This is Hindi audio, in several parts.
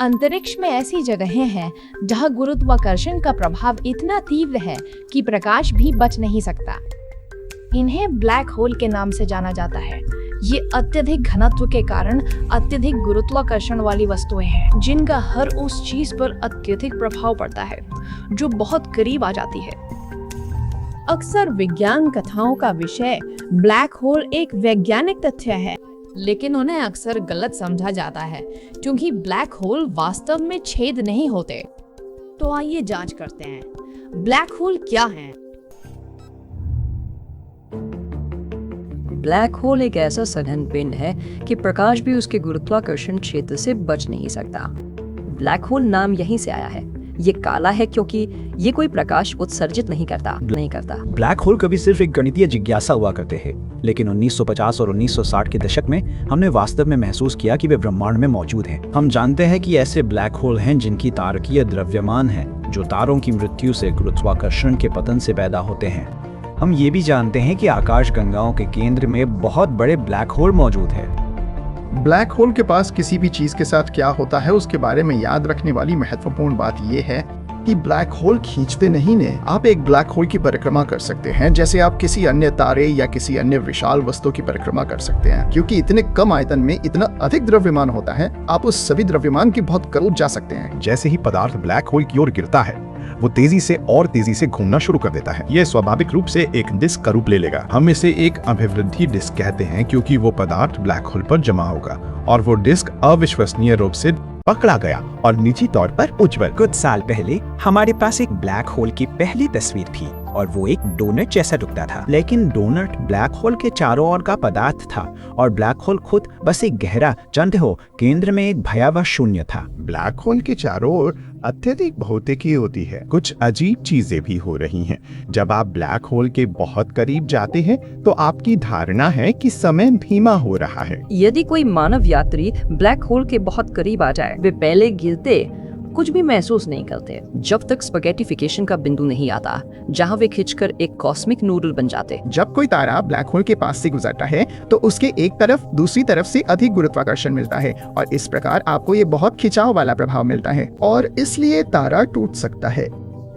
अंतरिक्ष में ऐसी जगहें हैं जहां गुरुत्वाकर्षण का प्रभाव इतना तीव्र है कि प्रकाश भी बच नहीं सकता। इन्हें ब्लैक होल के नाम से जाना जाता है। ये अत्यधिक घनत्व के कारण अत्यधिक गुरुत्वाकर्षण वाली वस्तुएं हैं, जिनका हर उस चीज पर अत्यधिक प्रभाव पड़ता है जो बहुत करीब आ जाती है। अक्सर विज्ञान कथाओं का विषय ब्लैक होल एक वैज्ञानिक तथ्य है, लेकिन उन्हें अक्सर गलत समझा जाता है क्योंकि ब्लैक होल वास्तव में छेद नहीं होते। तो आइए जांच करते हैं, ब्लैक होल क्या है। ब्लैक होल एक ऐसा सघन पिंड है कि प्रकाश भी उसके गुरुत्वाकर्षण क्षेत्र से बच नहीं सकता। ब्लैक होल नाम यहीं से आया है। ये काला है क्योंकि ये कोई प्रकाश उत्सर्जित नहीं करता। ब्लैक होल कभी सिर्फ एक गणितीय जिज्ञासा हुआ करते थे, लेकिन 1950 और 1960 के दशक में हमने वास्तव में महसूस किया कि वे ब्रह्मांड में मौजूद हैं। हम जानते हैं कि ऐसे ब्लैक होल हैं जिनकी तारकीय द्रव्यमान है, जो तारों की मृत्यु से गुरुत्वाकर्षण के पतन से पैदा होते हैं। हम ये भी जानते हैं कि आकाश गंगाओं के केंद्र में बहुत बड़े ब्लैक होल मौजूद हैं। ब्लैक होल के पास किसी भी चीज के साथ क्या होता है उसके बारे में याद रखने वाली महत्वपूर्ण बात यह है कि ब्लैक होल खींचते नहीं ने। आप एक ब्लैक होल की परिक्रमा कर सकते हैं जैसे आप किसी अन्य तारे या किसी अन्य विशाल वस्तु की परिक्रमा कर सकते हैं। क्योंकि इतने कम आयतन में इतना अधिक द्रव्यमान होता है, आप उस सभी द्रव्यमान के बहुत करीब जा सकते हैं। जैसे ही पदार्थ ब्लैक होल की ओर गिरता है, वो तेजी से और तेजी से घूमना शुरू कर देता है। ये स्वाभाविक रूप से एक डिस्क का रूप ले लेगा। हम इसे एक अभिवृद्धि डिस्क कहते हैं क्योंकि वो पदार्थ ब्लैक होल पर जमा होगा और वो डिस्क अविश्वसनीय रूप से पकड़ा गया और निजी तौर पर उज्जवल। कुछ साल पहले हमारे पास एक ब्लैक होल की पहली तस्वीर थी और वो एक डोनट जैसा दिखता था, लेकिन डोनट ब्लैक होल के चारों ओर का पदार्थ था और ब्लैक होल खुद बस एक गहरा, जानते हो, केंद्र में एक भयावह शून्य था। ब्लैक होल के चारों ओर अत्यधिक भौतिकी होती है। कुछ अजीब चीजें भी हो रही हैं। जब आप ब्लैक होल के बहुत करीब जाते हैं तो आपकी धारणा है कि समय धीमा हो रहा है। यदि कोई मानव यात्री ब्लैक होल के बहुत करीब आ जाए, वे पहले गिरते कुछ भी महसूस नहीं करते जब तक स्पैगेटिफिकेशन का बिंदु नहीं आता, जहां वे खिंचकर एक कॉस्मिक नूडल बन जाते। जब कोई तारा ब्लैक होल के पास से गुजरता है तो उसके एक तरफ दूसरी तरफ से अधिक गुरुत्वाकर्षण मिलता है और इस प्रकार आपको ये बहुत खिंचाव वाला प्रभाव मिलता है और इसलिए तारा टूट सकता है।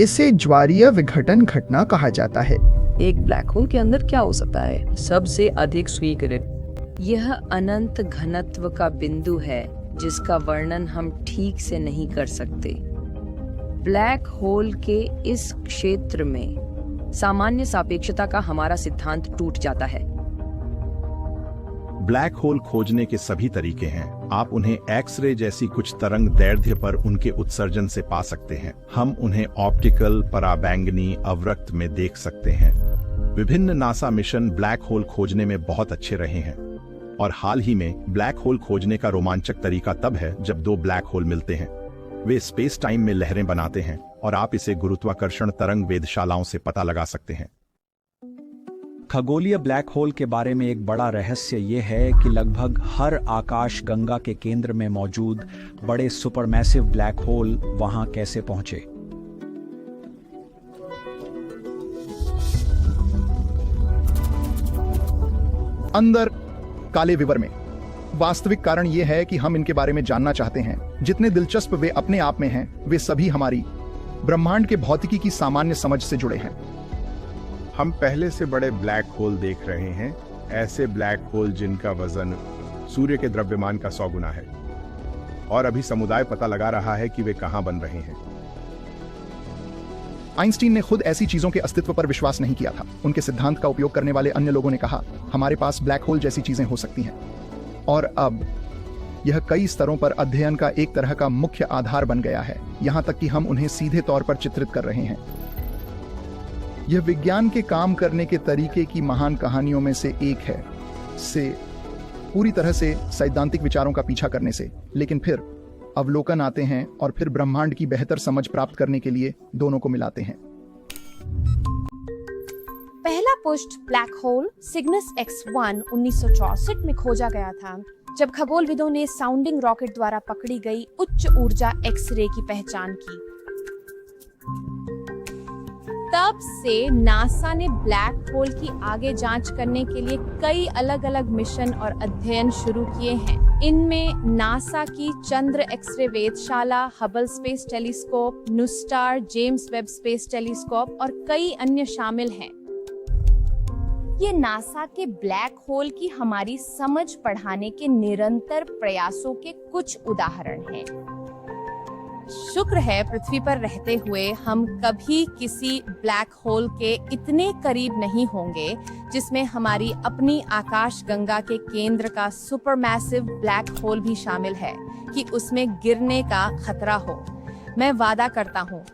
इसे ज्वारीय विघटन घटना कहा जाता है। एक ब्लैक होल के अंदर क्या हो सकता है? सबसे अधिक स्वीकृत यह अनंत घनत्व का बिंदु है जिसका वर्णन हम ठीक से नहीं कर सकते। ब्लैक होल के इस क्षेत्र में सामान्य सापेक्षता का हमारा सिद्धांत टूट जाता है। ब्लैक होल खोजने के सभी तरीके हैं। आप उन्हें एक्स-रे जैसी कुछ तरंग दैर्ध्य पर उनके उत्सर्जन से पा सकते हैं। हम उन्हें ऑप्टिकल, पराबैंगनी, अवरक्त में देख सकते हैं। विभिन्न नासा मिशन ब्लैक होल खोजने में बहुत अच्छे रहे हैं और हाल ही में ब्लैक होल खोजने का रोमांचक तरीका तब है जब दो ब्लैक होल मिलते हैं। वे स्पेस टाइम में लहरें बनाते हैं और आप इसे गुरुत्वाकर्षण तरंग वेधशालाओं से पता लगा सकते हैं। खगोलीय ब्लैक होल के बारे में एक बड़ा रहस्य ये है कि लगभग हर आकाश गंगा के केंद्र में मौजूद बड़े सुपरमैसिव ब्लैक होल वहां कैसे पहुंचे। अंदर काले विवर में वास्तविक कारण यह है कि हम इनके बारे में जानना चाहते हैं। जितने दिलचस्प वे अपने आप में हैं, वे सभी हमारी ब्रह्मांड के भौतिकी की सामान्य समझ से जुड़े हैं। हम पहले से बड़े ब्लैक होल देख रहे हैं, ऐसे ब्लैक होल जिनका वजन सूर्य के द्रव्यमान का 100 गुना है और अभी समुदाय पता लगा रहा है कि वे कहां बन रहे हैं। आइंस्टीन ने खुद ऐसी चीजों के अस्तित्व पर विश्वास नहीं किया था। उनके सिद्धांत का उपयोग करने वाले अन्य लोगों ने कहा, हमारे पास ब्लैक होल जैसी चीजें हो सकती हैं। और अब यह कई स्तरों पर अध्ययन का एक तरह का मुख्य आधार बन गया है, यहां तक कि हम उन्हें सीधे तौर पर चित्रित कर रहे हैं। यह विज्ञान के काम करने के तरीके की महान कहानियों में से एक है, से पूरी तरह से सैद्धांतिक विचारों का पीछा करने से, लेकिन फिर अवलोकन आते हैं और फिर ब्रह्मांड की बेहतर समझ प्राप्त करने के लिए दोनों को मिलाते हैं। पहला पुष्ट ब्लैक होल सिग्नस X1 1964 में खोजा गया था, जब खगोलविदों ने साउंडिंग रॉकेट द्वारा पकड़ी गई उच्च ऊर्जा एक्स-रे की पहचान की। तब से नासा ने ब्लैक होल की आगे जांच करने के लिए कई अलग-अलग मिशन और अध्ययन शुरू किए हैं। इनमें नासा की चंद्र एक्सरे वेधशाला, Hubble space telescope, NuSTAR, James Webb space telescope और कई अन्य शामिल हैं। ये नासा के ब्लैक होल की हमारी समझ बढ़ाने के निरंतर प्रयासों के कुछ उदाहरण हैं। शुक्र है पृथ्वी पर रहते हुए हम कभी किसी ब्लैक होल के इतने करीब नहीं होंगे जिसमें हमारी अपनी आकाशगंगा के केंद्र का सुपरमैसिव ब्लैक होल भी शामिल है कि उसमें गिरने का खतरा हो। मैं वादा करता हूँ